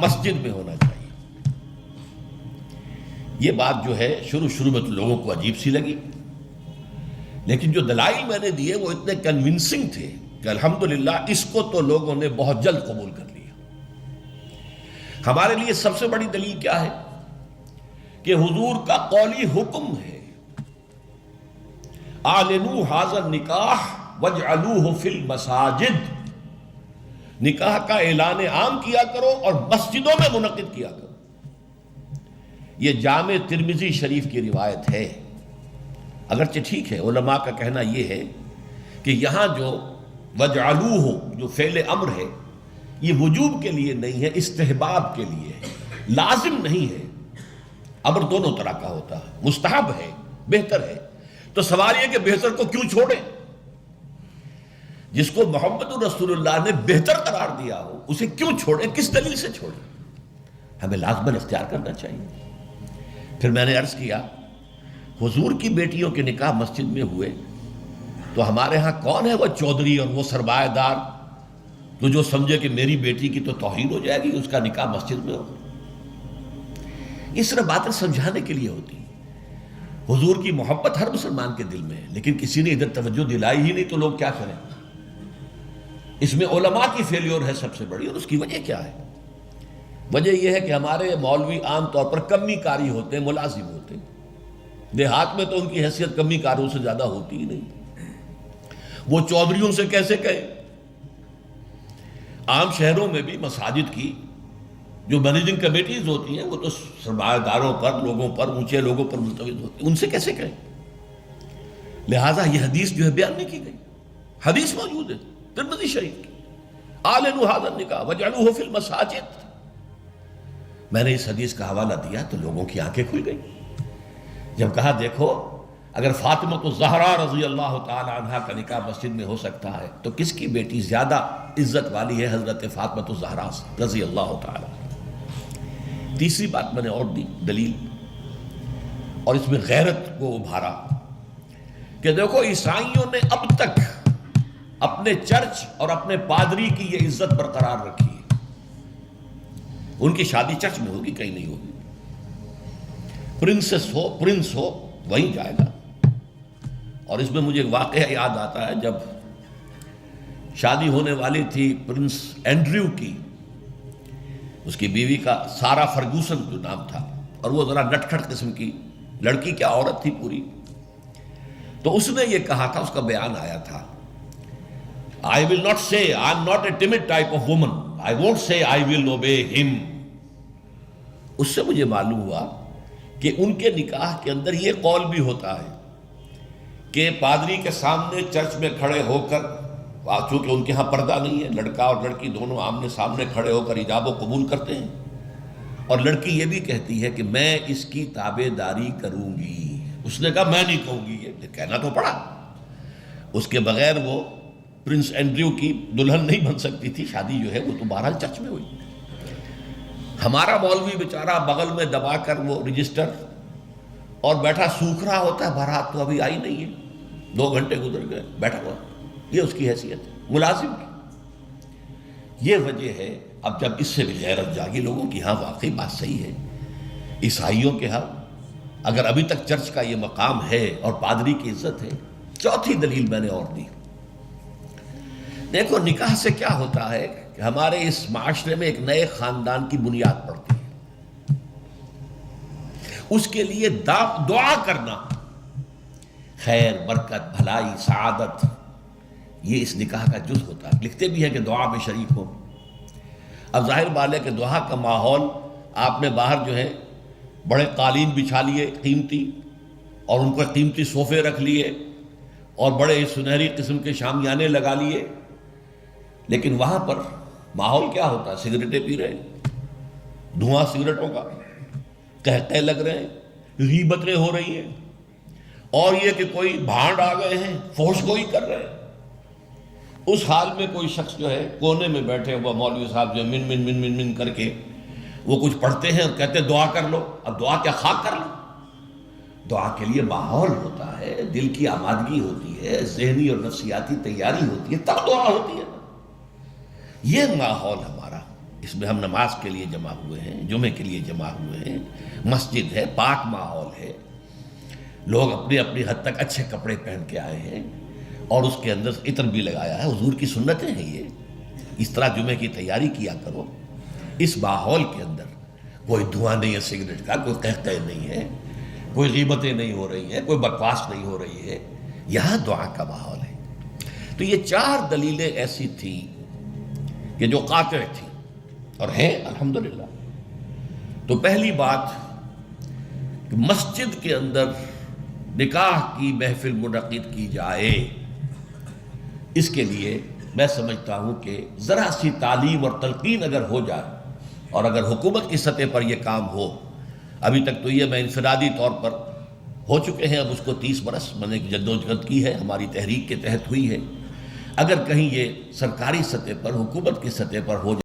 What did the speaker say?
مسجد میں ہونا چاہیے۔ یہ بات جو ہے شروع میں تو لوگوں کو عجیب سی لگی، لیکن جو دلائل میں نے دیے وہ اتنے کنونسنگ تھے کہ الحمدللہ اس کو تو لوگوں نے بہت جلد قبول کر لیا۔ ہمارے لیے سب سے بڑی دلیل کیا ہے کہ حضور کا قولی حکم ہے، اعلنوا ھذا النکاح واجعلوہ فی المساجد، نکاح کا اعلان عام کیا کرو اور مسجدوں میں منعقد کیا کرو۔ یہ جامع ترمذی شریف کی روایت ہے۔ اگرچہ ٹھیک ہے، علماء کا کہنا یہ ہے کہ یہاں جو وجعلوہ جو فعل امر ہے یہ وجوب کے لیے نہیں ہے، استحباب کے لیے ہے، لازم نہیں ہے۔ امر دونوں طرح کا ہوتا ہے، مستحب ہے، بہتر ہے۔ تو سوال یہ کہ بہتر کو کیوں چھوڑیں؟ جس کو محمد رسول اللہ نے بہتر قرار دیا ہو اسے کیوں چھوڑیں؟ کس دلیل سے چھوڑیں؟ ہمیں لازماً اختیار کرنا چاہیے۔ پھر میں نے عرض کیا حضور کی بیٹیوں کے نکاح مسجد میں ہوئے تو ہمارے ہاں کون ہے وہ چودھری اور وہ سرمایہ دار تو جو سمجھے کہ میری بیٹی کی تو توہین ہو جائے گی اس کا نکاح مسجد میں ہو؟ اس طرح باتیں سمجھانے کے لیے ہوتی ہیں۔ حضور کی محبت ہر مسلمان کے دل میں ہے، لیکن کسی نے ادھر توجہ دلائی ہی نہیں تو لوگ کیا کریں؟ اس میں علماء کی فیلیور ہے سب سے بڑی، اور اس کی وجہ کیا ہے؟ وجہ یہ ہے کہ ہمارے مولوی عام طور پر کمی کاری ہوتے ہیں، ملازم ہوتے ہیں۔ دیہات میں تو ان کی حیثیت کمی کاروں سے زیادہ ہوتی ہی نہیں، وہ چودھریوں سے کیسے کہیں؟ عام شہروں میں بھی مساجد کی جو مینیجنگ کمیٹیز ہوتی ہیں وہ تو سرمایہ داروں پر، لوگوں پر، اونچے لوگوں پر ملتوی ہوتی ہیں، ان سے کیسے کہیں؟ لہٰذا یہ حدیث جو ہے بیان نہیں کی گئی، حدیث موجود ہے ترمذی شریف کی، اعلنوا ھذا النکاح واجعلوہ فی المساجد۔ میں نے اس حدیث کا حوالہ دیا تو لوگوں کی آنکھیں کھل گئی۔ جب کہا دیکھو اگر فاطمہ الزہرا رضی اللہ تعالی عنہا کا نکاح مسجد میں ہو سکتا ہے تو کس کی بیٹی زیادہ عزت والی ہے حضرت فاطمہ الزہرا رضی اللہ تعالی عنہا۔ تیسری بات میں نے اور دی دلیل، اور اس میں غیرت کو ابھارا کہ دیکھو عیسائیوں نے اب تک اپنے چرچ اور اپنے پادری کی یہ عزت برقرار رکھی ہے۔ ان کی شادی چرچ میں ہوگی، کہیں نہیں ہوگی۔ پرنس ہو وہیں جائے گا۔ اور اس میں مجھے ایک واقعہ یاد آتا ہے، جب شادی ہونے والی تھی پرنس اینڈریو کی، اس کی بیوی کا سارا فرگوسن جو نام تھا، اور وہ ذرا نٹکھٹ قسم کی لڑکی کیا عورت تھی پوری، تو اس نے یہ کہا تھا، اس کا بیان آیا تھا، I will not say, I am not a timid type of woman. I won't say I will obey him. اس سے مجھے معلوم ہوا کہ ان کے نکاح کے اندر یہ قول بھی ہوتا ہے کہ پادری کے سامنے چرچ میں کھڑے ہو کر، چونکہ ان کے ہاں پردہ نہیں ہے، لڑکا اور لڑکی دونوں آمنے سامنے کھڑے ہو کر ایجاب و قبول کرتے ہیں، اور لڑکی یہ بھی کہتی ہے کہ میں اس کی تابع داری کروں گی۔ اس نے کہا میں نہیں کہوں گی، یہ کہنا تو پڑا۔ اس کے بغیر وہ پرنس اینڈریو کی دلہن نہیں بن سکتی تھی، شادی جو ہے وہ تو بہرحال چرچ میں ہوئی۔ ہمارا مولوی بیچارہ بغل میں دبا کر وہ رجسٹر اور بیٹھا سوکھ رہا ہوتا ہے، بارات تو ابھی آئی نہیں ہے، 2 گھنٹے گزر گئے، بیٹھا ہوا۔ یہ اس کی حیثیت ہے ملازم کی۔ یہ وجہ ہے اب جب اس سے بھی غیرت جاگی لوگوں کی، ہاں واقعی بات صحیح ہے، عیسائیوں کے ہاں اگر ابھی تک چرچ کا یہ مقام ہے اور پادری کی عزت ہے۔ چوتھی دلیل میں نے اور دی، دیکھو نکاح سے کیا ہوتا ہے کہ ہمارے اس معاشرے میں ایک نئے خاندان کی بنیاد پڑتی ہے، اس کے لیے دعا کرنا، خیر، برکت، بھلائی، سعادت، یہ اس نکاح کا جز ہوتا ہے۔ لکھتے بھی ہیں کہ دعا میں شریک ہو۔ اب ظاہر بات ہے کہ دعا کا ماحول آپ نے باہر جو ہے بڑے قالین بچھا لیے قیمتی، اور ان کو قیمتی صوفے رکھ لیے، اور بڑے سنہری قسم کے شامیانے لگا لیے، لیکن وہاں پر ماحول کیا ہوتا ہے؟ سگریٹیں پی رہے ہیں، دھواں سگریٹوں کا، قہقہے لگ رہے ہیں، غیبتیں ہو رہی ہیں، اور یہ کہ کوئی بھانڈ آ گئے ہیں، فحش گوئی کر رہے ہیں۔ اس حال میں کوئی شخص جو ہے کونے میں بیٹھے ہوا مولوی صاحب جو من من من من من کر کے وہ کچھ پڑھتے ہیں اور کہتے ہیں دعا کر لو۔ اب دعا کیا خاک کر لو؟ دعا کے لیے ماحول ہوتا ہے، دل کی آمادگی ہوتی ہے، ذہنی اور نفسیاتی تیاری ہوتی ہے، تب دعا ہوتی ہے۔ یہ ماحول ہمارا اس میں ہم نماز کے لیے جمع ہوئے ہیں، جمعے کے لیے جمع ہوئے ہیں، مسجد ہے، پاک ماحول ہے، لوگ اپنی اپنی حد تک اچھے کپڑے پہن کے آئے ہیں، اور اس کے اندر عطر بھی لگایا ہے، حضور کی سنتیں ہیں یہ، اس طرح جمعے کی تیاری کیا کرو۔ اس ماحول کے اندر کوئی دھواں نہیں ہے سگریٹ کا، کوئی قہقہ نہیں ہے، کوئی غیبتیں نہیں ہو رہی ہیں، کوئی بکواس نہیں ہو رہی ہے، یہاں دعا کا ماحول ہے۔ تو یہ 4 دلیلیں ایسی تھیں کہ جو قاطع تھیں اور ہیں الحمدللہ۔ تو پہلی بات کہ مسجد کے اندر نکاح کی محفل منعقد کی جائے، اس کے لیے میں سمجھتا ہوں کہ ذرا سی تعلیم اور تلقین اگر ہو جائے، اور اگر حکومت کی سطح پر یہ کام ہو، ابھی تک تو یہ میں انفرادی طور پر ہو چکے ہیں، اب اس کو 30 برس میں نے جدوجہد کی ہے، ہماری تحریک کے تحت ہوئی ہے، اگر کہیں یہ سرکاری سطح پر، حکومت کی سطح پر ہو جائے